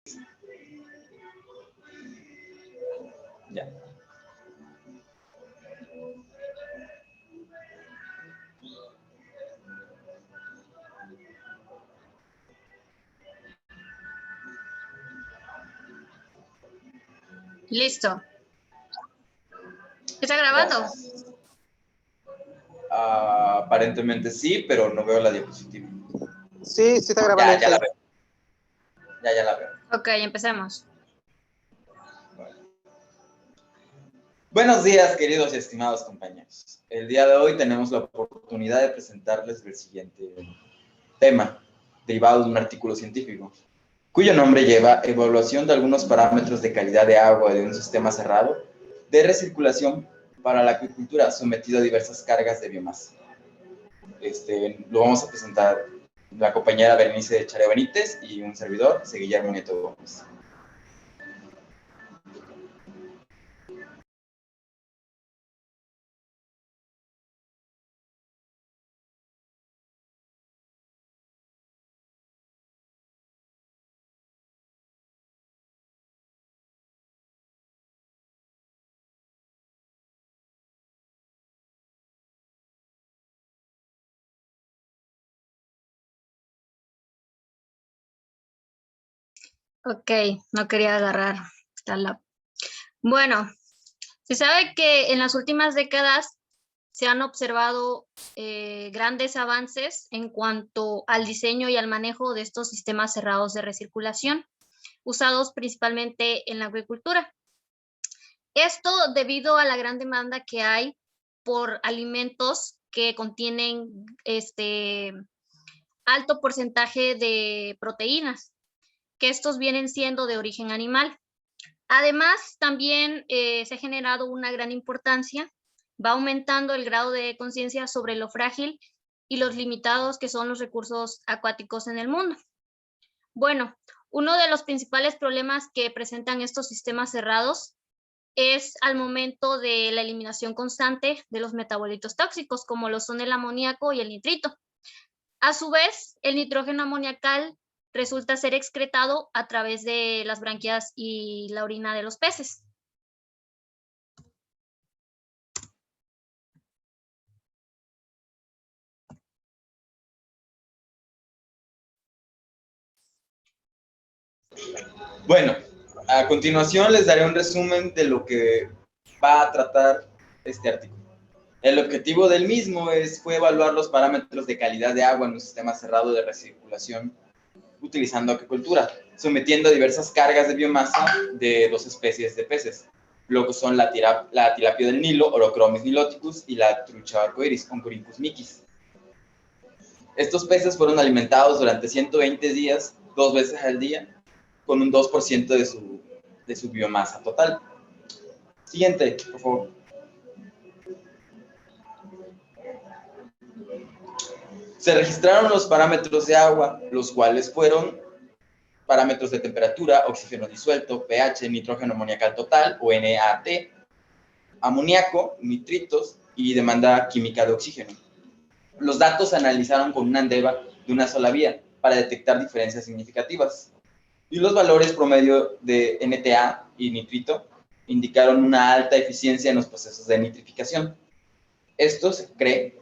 Ya. Listo. ¿Está grabando? Gracias. Aparentemente sí, pero no veo la diapositiva. Sí, sí está grabando. Ya la veo. Ya la veo. Ok, empecemos. Buenos días, queridos y estimados compañeros. El día de hoy tenemos la oportunidad de presentarles el siguiente tema, derivado de un artículo científico, cuyo nombre lleva Evaluación de algunos parámetros de calidad de agua de un sistema cerrado de recirculación para la acuicultura sometido a diversas cargas de biomasa. Lo vamos a presentar la compañera Berenice Charea Benítez y un servidor, José Guillermo Nieto Gómez. Ok, no quería agarrar la... Bueno, se sabe que en las últimas décadas se han observado grandes avances en cuanto al diseño y al manejo de estos sistemas cerrados de recirculación, usados principalmente en la agricultura. Esto debido a la gran demanda que hay por alimentos que contienen alto porcentaje de proteínas, que estos vienen siendo de origen animal. Además, también se ha generado una gran importancia, va aumentando el grado de conciencia sobre lo frágil y los limitados que son los recursos acuáticos en el mundo. Bueno, uno de los principales problemas que presentan estos sistemas cerrados es al momento de la eliminación constante de los metabolitos tóxicos, como lo son el amoníaco y el nitrito. A su vez, el nitrógeno amoniacal resulta ser excretado a través de las branquias y la orina de los peces. Bueno, a continuación les daré un resumen de lo que va a tratar este artículo. El objetivo del mismo fue evaluar los parámetros de calidad de agua en un sistema cerrado de recirculación utilizando acuicultura, sometiendo a diversas cargas de biomasa de dos especies de peces, lo que son la tilapia del Nilo, Orochromis niloticus, y la trucha arcoiris, Oncorhynchus micis. Estos peces fueron alimentados durante 120 días, 2 veces al día, con un 2% de su biomasa total. Siguiente, por favor. Se registraron los parámetros de agua, los cuales fueron parámetros de temperatura, oxígeno disuelto, pH, nitrógeno amoniacal total o NaT, amoníaco, nitritos y demanda química de oxígeno. Los datos se analizaron con una andeva de una sola vía para detectar diferencias significativas. Y los valores promedio de NTA y nitrito indicaron una alta eficiencia en los procesos de nitrificación. Esto se cree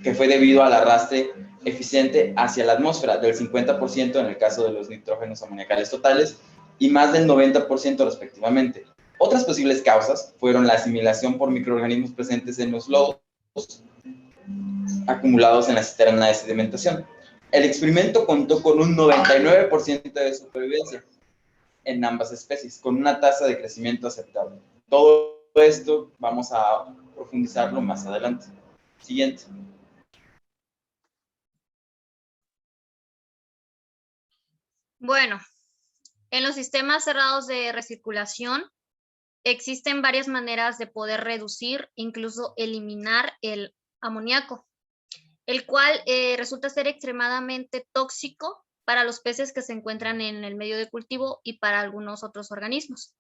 que fue debido al arrastre eficiente hacia la atmósfera del 50% en el caso de los nitrógenos amoniacales totales y más del 90% respectivamente. Otras posibles causas fueron la asimilación por microorganismos presentes en los lodos acumulados en la cisterna de sedimentación. El experimento contó con un 99% de supervivencia en ambas especies, con una tasa de crecimiento aceptable. Todo esto vamos a profundizarlo más adelante. Siguiente. Bueno, en los sistemas cerrados de recirculación existen varias maneras de poder reducir, incluso eliminar el amoníaco, el cual resulta ser extremadamente tóxico para los peces que se encuentran en el medio de cultivo y para algunos otros organismos.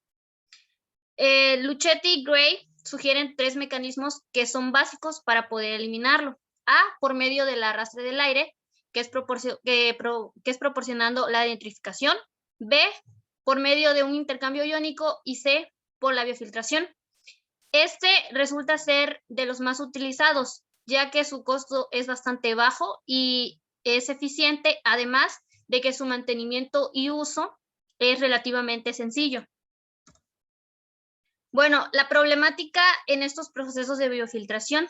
Luchetti y Gray sugieren 3 mecanismos que son básicos para poder eliminarlo. A, por medio del arrastre del aire, que es proporcionando la nitrificación. B, por medio de un intercambio iónico y C por la biofiltración. Este resulta ser de los más utilizados, ya que su costo es bastante bajo y es eficiente, además de que su mantenimiento y uso es relativamente sencillo. Bueno, la problemática en estos procesos de biofiltración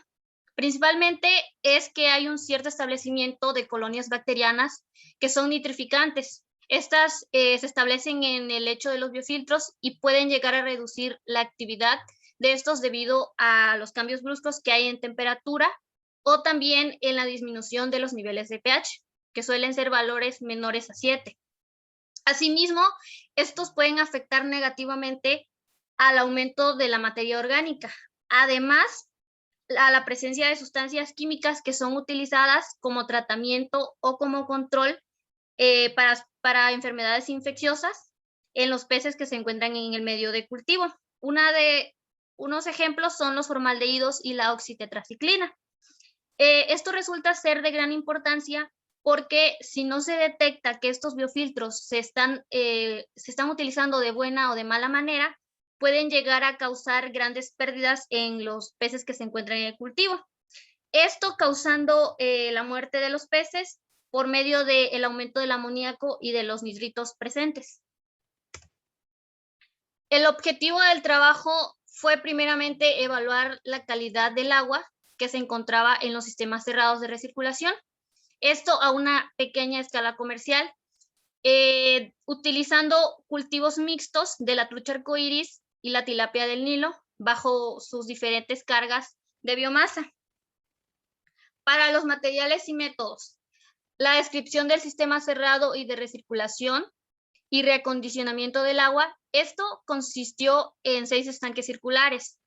principalmente es que hay un cierto establecimiento de colonias bacterianas que son nitrificantes. Estas se establecen en el lecho de los biofiltros y pueden llegar a reducir la actividad de estos debido a los cambios bruscos que hay en temperatura o también en la disminución de los niveles de pH, que suelen ser valores menores a 7. Asimismo, estos pueden afectar negativamente al aumento de la materia orgánica. Además, a la presencia de sustancias químicas que son utilizadas como tratamiento o como control para enfermedades infecciosas en los peces que se encuentran en el medio de cultivo. Unos ejemplos son los formaldehídos y la oxitetraciclina. Esto resulta ser de gran importancia porque si no se detecta que estos biofiltros se están utilizando de buena o de mala manera, pueden llegar a causar grandes pérdidas en los peces que se encuentran en el cultivo. Esto causando la muerte de los peces por medio del aumento del amoníaco y de los nitritos presentes. El objetivo del trabajo fue primeramente evaluar la calidad del agua que se encontraba en los sistemas cerrados de recirculación. Esto a una pequeña escala comercial, utilizando cultivos mixtos de la trucha arcoíris y la tilapia del Nilo bajo sus diferentes cargas de biomasa. Para los materiales y métodos, la descripción del sistema cerrado y de recirculación y reacondicionamiento del agua. Esto consistió en 6 estanques circulares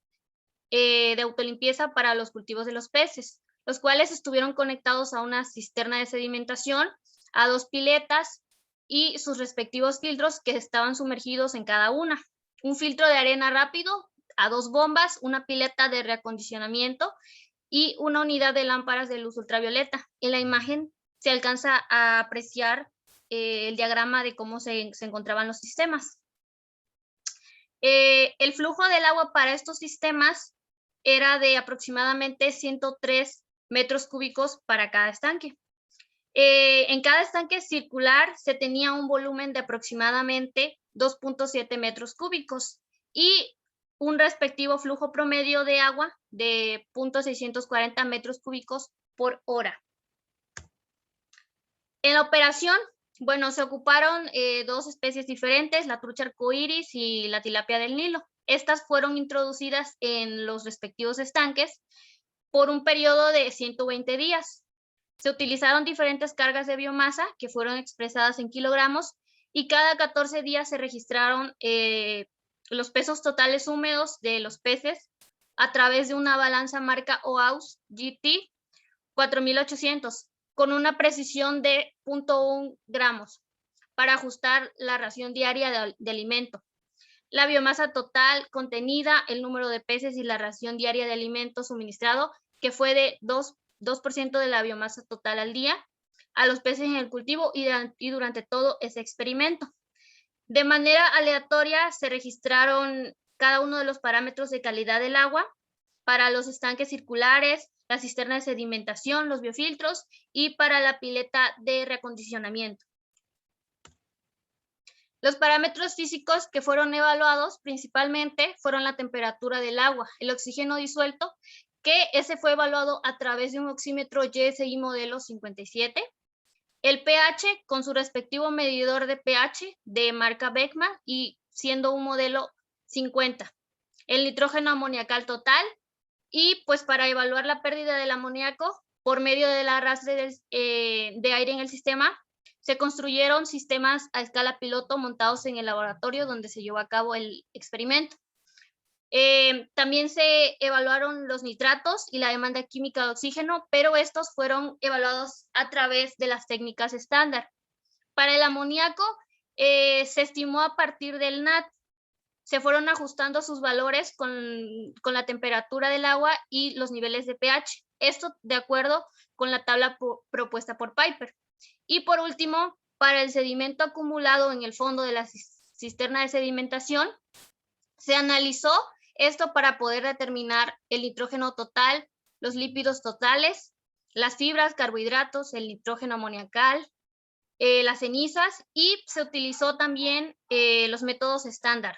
de autolimpieza para los cultivos de los peces, los cuales estuvieron conectados a una cisterna de sedimentación, a 2 piletas y sus respectivos filtros que estaban sumergidos en cada una. Un filtro de arena rápido, a 2 bombas, una pileta de reacondicionamiento y una unidad de lámparas de luz ultravioleta. En la imagen se alcanza a apreciar el diagrama de cómo se encontraban los sistemas. El flujo del agua para estos sistemas era de aproximadamente 103 metros cúbicos para cada estanque. En cada estanque circular se tenía un volumen de aproximadamente 2.7 metros cúbicos y un respectivo flujo promedio de agua de 0.640 metros cúbicos por hora. En la operación, bueno, se ocuparon 2 especies diferentes, la trucha arcoíris y la tilapia del Nilo. Estas fueron introducidas en los respectivos estanques por un periodo de 120 días. Se utilizaron diferentes cargas de biomasa que fueron expresadas en kilogramos y cada 14 días se registraron los pesos totales húmedos de los peces a través de una balanza marca OAUS GT 4800 con una precisión de 0.1 gramos para ajustar la ración diaria de alimento. La biomasa total contenida, el número de peces y la ración diaria de alimento suministrado, que fue de 2% de la biomasa total al día, a los peces en el cultivo y durante todo ese experimento. De manera aleatoria se registraron cada uno de los parámetros de calidad del agua para los estanques circulares, la cisterna de sedimentación, los biofiltros y para la pileta de reacondicionamiento. Los parámetros físicos que fueron evaluados principalmente fueron la temperatura del agua, el oxígeno disuelto, que ese fue evaluado a través de un oxímetro JSI modelo 57, el pH con su respectivo medidor de pH de marca Beckman y siendo un modelo 50, el nitrógeno amoniacal total y pues para evaluar la pérdida del amoníaco por medio del arrastre de aire en el sistema, se construyeron sistemas a escala piloto montados en el laboratorio donde se llevó a cabo el experimento. También se evaluaron los nitratos y la demanda química de oxígeno, pero estos fueron evaluados a través de las técnicas estándar. Para el amoníaco, se estimó a partir del NAT. Se fueron ajustando sus valores con la temperatura del agua y los niveles de pH. Esto de acuerdo con la tabla propuesta por Piper. Y por último, para el sedimento acumulado en el fondo de las cisterna de sedimentación. Se analizó esto para poder determinar el nitrógeno total, los lípidos totales, las fibras, carbohidratos, el nitrógeno amoniacal, las cenizas, y se utilizó también los métodos estándar.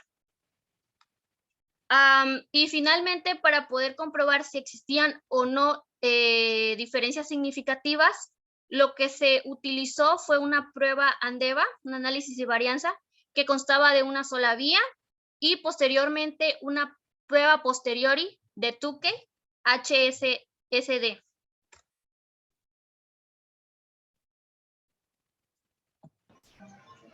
Y finalmente, para poder comprobar si existían o no diferencias significativas, lo que se utilizó fue una prueba ANDEVA, un análisis de varianza, que constaba de una sola vía, y posteriormente una prueba posteriori de Tukey HSSD.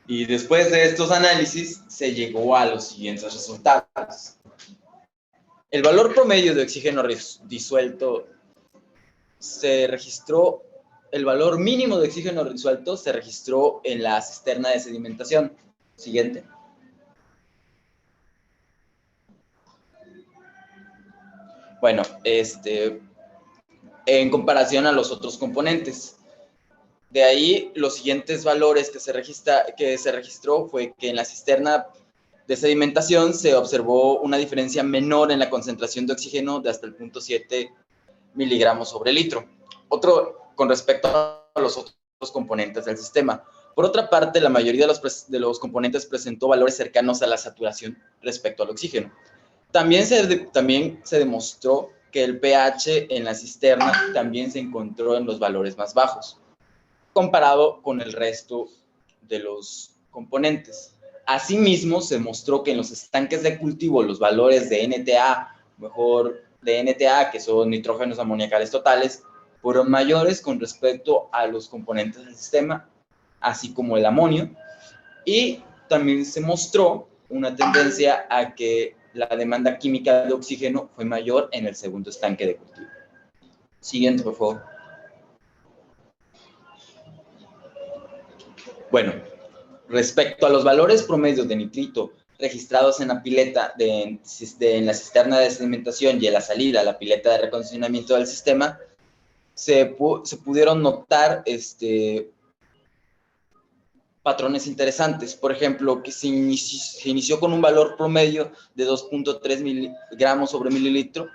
Y después de estos análisis se llegó a los siguientes resultados. El valor promedio de oxígeno disuelto se registró, el valor mínimo de oxígeno disuelto se registró en la cisterna de sedimentación. Siguiente. Bueno, en comparación a los otros componentes. De ahí, los siguientes valores que se registró fue que en la cisterna de sedimentación se observó una diferencia menor en la concentración de oxígeno de hasta el 0.7 miligramos sobre litro. Otro con respecto a los otros componentes del sistema. Por otra parte, la mayoría de los componentes presentó valores cercanos a la saturación respecto al oxígeno. También se demostró que el pH en la cisterna también se encontró en los valores más bajos, comparado con el resto de los componentes. Asimismo, se mostró que en los estanques de cultivo los valores de NTA, que son nitrógenos amoniacales totales, fueron mayores con respecto a los componentes del sistema, así como el amonio, y también se mostró una tendencia a que la demanda química de oxígeno fue mayor en el segundo estanque de cultivo. Siguiente, por favor. Bueno, respecto a los valores promedios de nitrito registrados en la pileta en la cisterna de sedimentación y en la salida a la pileta de recondicionamiento del sistema, se pudieron notar patrones interesantes. Por ejemplo, que se inició con un valor promedio de 2.3 miligramos sobre mililitro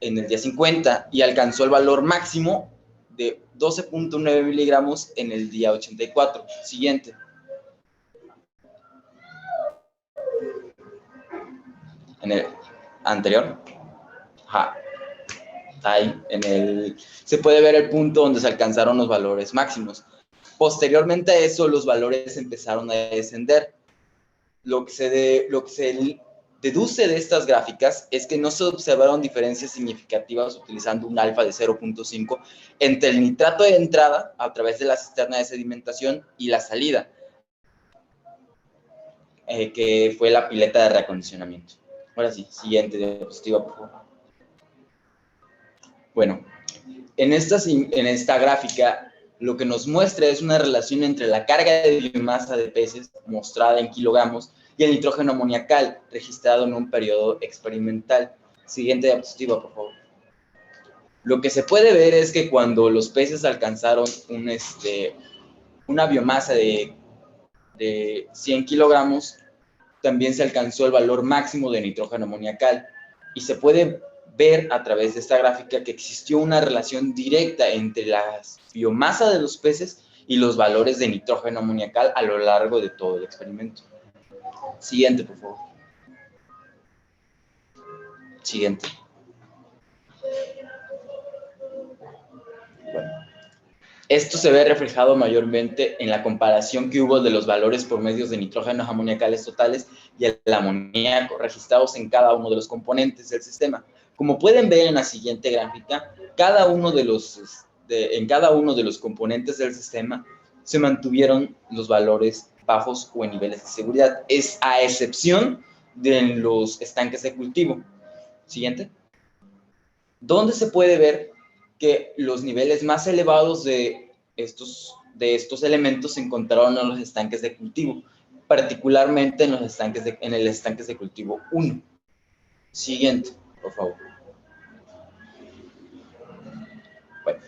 en el día 50 y alcanzó el valor máximo de 12.9 miligramos en el día 84. Siguiente. En el anterior. Ajá. Ahí, se puede ver el punto donde se alcanzaron los valores máximos. Posteriormente a eso, los valores empezaron a descender. Lo que se deduce de estas gráficas es que no se observaron diferencias significativas utilizando un alfa de 0.5 entre el nitrato de entrada a través de la cisterna de sedimentación y la salida, que fue la pileta de reacondicionamiento. Ahora sí, siguiente diapositiva, por favor. Bueno, en esta gráfica lo que nos muestra es una relación entre la carga de biomasa de peces, mostrada en kilogramos, y el nitrógeno amoniacal, registrado en un periodo experimental. Siguiente diapositiva, por favor. Lo que se puede ver es que cuando los peces alcanzaron una biomasa de 100 kilogramos, también se alcanzó el valor máximo de nitrógeno amoniacal. Y se puede ver a través de esta gráfica que existió una relación directa entre la biomasa de los peces y los valores de nitrógeno amoniacal a lo largo de todo el experimento. Siguiente, por favor. Siguiente. Bueno. Esto se ve reflejado mayormente en la comparación que hubo de los valores por medios de nitrógenos amoniacales totales y el amoníaco registrados en cada uno de los componentes del sistema. Como pueden ver en la siguiente gráfica, en cada uno de los componentes del sistema se mantuvieron los valores bajos o en niveles de seguridad, es a excepción de los estanques de cultivo. Siguiente. Donde se puede ver que los niveles más elevados de estos elementos se encontraron en los estanques de cultivo, particularmente en el estanque de cultivo 1. Siguiente, por favor. Bueno,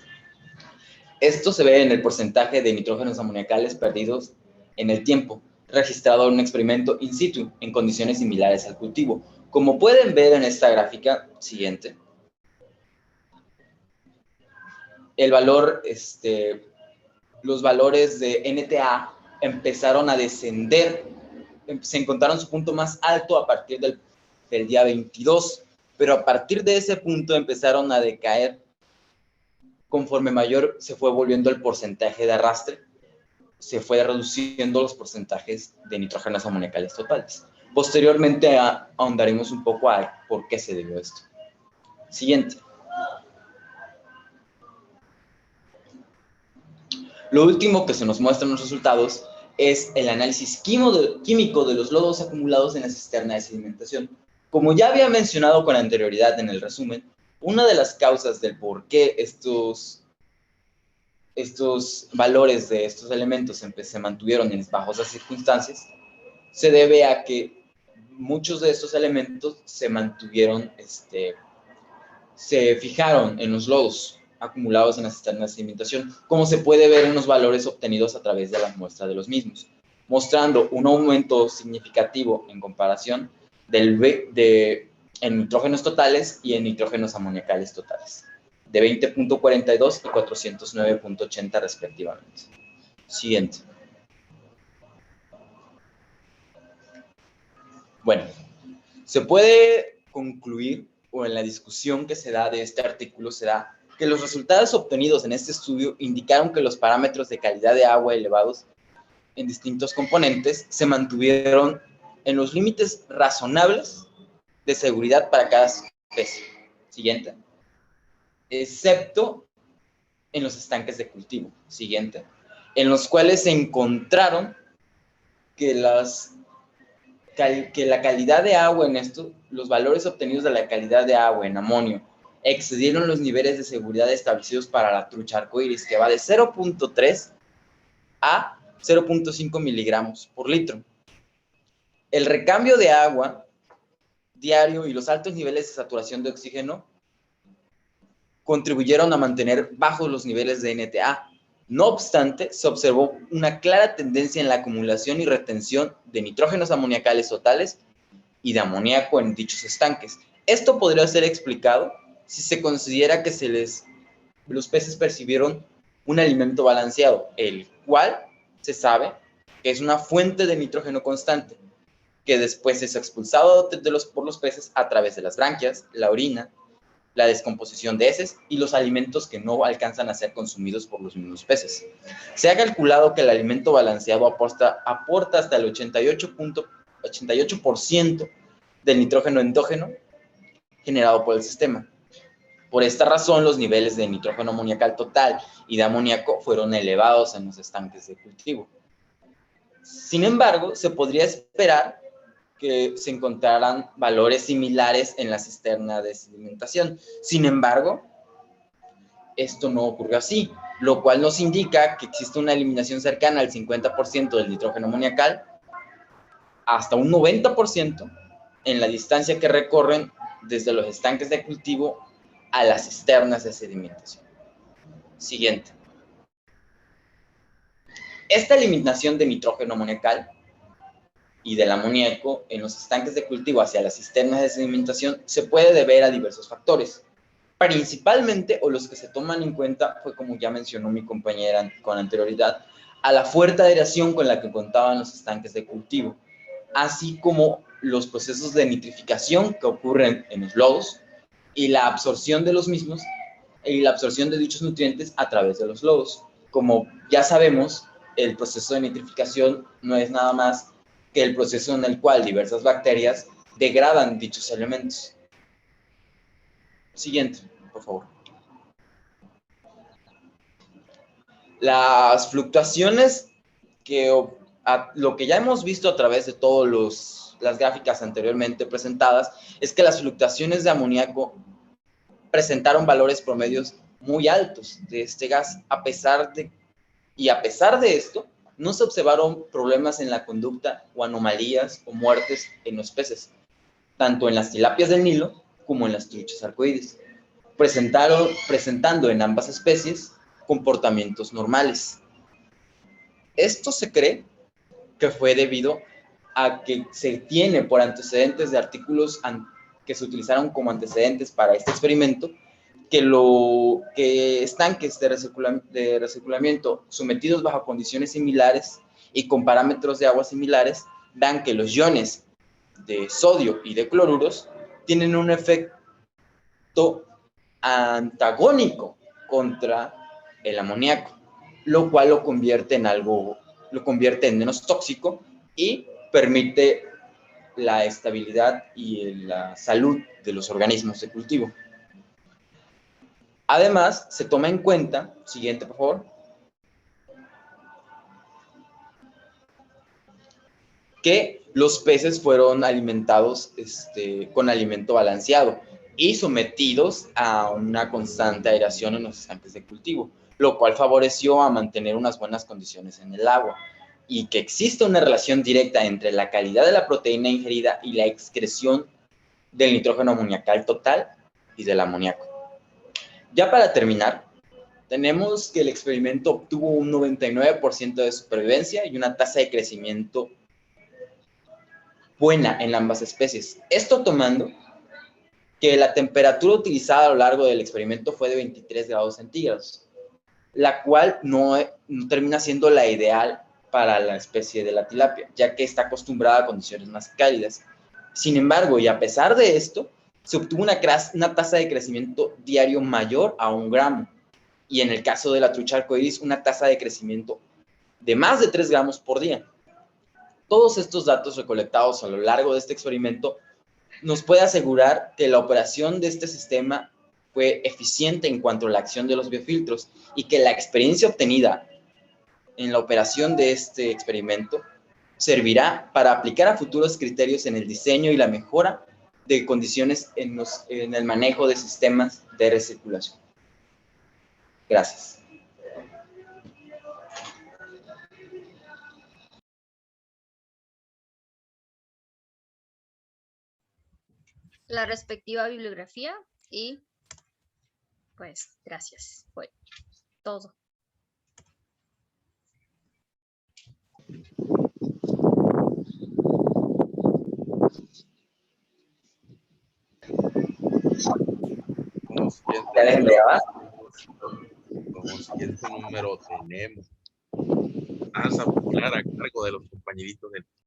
esto se ve en el porcentaje de nitrógenos amoniacales perdidos en el tiempo registrado en un experimento in situ, en condiciones similares al cultivo. Como pueden ver en esta gráfica siguiente, el valor, los valores de NTA empezaron a descender, se encontraron su punto más alto a partir del día 22, pero a partir de ese punto empezaron a decaer conforme mayor se fue volviendo el porcentaje de arrastre, se fue reduciendo los porcentajes de nitrógenos amoniacales totales. Posteriormente ahondaremos un poco a por qué se debió esto. Siguiente. Lo último que se nos muestra en los resultados es el análisis químico de los lodos acumulados en la cisterna de sedimentación. Como ya había mencionado con anterioridad en el resumen, una de las causas del por qué estos valores de estos elementos se mantuvieron en bajosas circunstancias se debe a que muchos de estos elementos se mantuvieron, se fijaron en los lodos acumulados en la cisterna de sedimentación, como se puede ver en los valores obtenidos a través de la muestra de los mismos, mostrando un aumento significativo en comparación en nitrógenos totales y en nitrógenos amoniacales totales, de 20.42 y 409.80 respectivamente. Siguiente. Bueno, se puede concluir, o en la discusión que se da de este artículo, se da que los resultados obtenidos en este estudio indicaron que los parámetros de calidad de agua elevados en distintos componentes se mantuvieron en los límites razonables de seguridad para cada especie. Siguiente. Excepto en los estanques de cultivo. Siguiente. En los cuales se encontraron que la calidad de agua en esto, los valores obtenidos de la calidad de agua en amonio, excedieron los niveles de seguridad establecidos para la trucha arcoíris, que va de 0.3 a 0.5 miligramos por litro. El recambio de agua diario y los altos niveles de saturación de oxígeno contribuyeron a mantener bajos los niveles de NTA. No obstante, se observó una clara tendencia en la acumulación y retención de nitrógenos amoniacales totales y de amoníaco en dichos estanques. Esto podría ser explicado si se considera que los peces percibieron un alimento balanceado, el cual se sabe que es una fuente de nitrógeno constante, que después es expulsado por los peces a través de las branquias, la orina, la descomposición de heces y los alimentos que no alcanzan a ser consumidos por los mismos peces. Se ha calculado que el alimento balanceado aporta hasta el 88% del nitrógeno endógeno generado por el sistema. Por esta razón, los niveles de nitrógeno amoniacal total y de amoníaco fueron elevados en los estanques de cultivo. Sin embargo, se podría esperar que se encontraran valores similares en la cisterna de sedimentación. Sin embargo, esto no ocurrió así, lo cual nos indica que existe una eliminación cercana al 50% del nitrógeno amoniacal, hasta un 90% en la distancia que recorren desde los estanques de cultivo a las cisternas de sedimentación. Siguiente. Esta eliminación de nitrógeno amoniacal y del amoníaco en los estanques de cultivo hacia las cisternas de sedimentación se puede deber a diversos factores. Principalmente, o los que se toman en cuenta, fue como ya mencionó mi compañera con anterioridad, a la fuerte aireación con la que contaban los estanques de cultivo, así como los procesos de nitrificación que ocurren en los lodos y la absorción de los mismos y la absorción de dichos nutrientes a través de los lodos. Como ya sabemos, el proceso de nitrificación no es nada más que el proceso en el cual diversas bacterias degradan dichos elementos. Siguiente, por favor. Las fluctuaciones lo que ya hemos visto a través de todas las gráficas anteriormente presentadas es que las fluctuaciones de amoníaco presentaron valores promedios muy altos de este gas, a pesar de esto, no se observaron problemas en la conducta o anomalías o muertes en los peces, tanto en las tilapias del Nilo como en las truchas arcoíris, presentando en ambas especies comportamientos normales. Esto se cree que fue debido a que se tiene por antecedentes de artículos que se utilizaron como antecedentes para este experimento, que estanques de recirculamiento sometidos bajo condiciones similares y con parámetros de agua similares dan que los iones de sodio y de cloruros tienen un efecto antagónico contra el amoníaco, lo cual lo convierte en menos tóxico y permite la estabilidad y la salud de los organismos de cultivo. Además, se toma en cuenta, siguiente por favor, que los peces fueron alimentados con alimento balanceado y sometidos a una constante aireación en los estanques de cultivo, lo cual favoreció a mantener unas buenas condiciones en el agua y que existe una relación directa entre la calidad de la proteína ingerida y la excreción del nitrógeno amoniacal total y del amoníaco. Ya para terminar, tenemos que el experimento obtuvo un 99% de supervivencia y una tasa de crecimiento buena en ambas especies. Esto tomando que la temperatura utilizada a lo largo del experimento fue de 23 grados centígrados, la cual no termina siendo la ideal para la especie de la tilapia, ya que está acostumbrada a condiciones más cálidas. Sin embargo, y a pesar de esto, se obtuvo una tasa de crecimiento diario mayor a 1 gramo, y en el caso de la trucha arcoíris, una tasa de crecimiento de más de 3 gramos por día. Todos estos datos recolectados a lo largo de este experimento nos puede asegurar que la operación de este sistema fue eficiente en cuanto a la acción de los biofiltros y que la experiencia obtenida en la operación de este experimento servirá para aplicar a futuros criterios en el diseño y la mejora de condiciones en el manejo de sistemas de recirculación. Gracias. La respectiva bibliografía y pues gracias. Fue todo. Como siguiente ¿Ya dejen de grabar? como siguiente número tenemos Danza Popular a cargo de los compañeritos del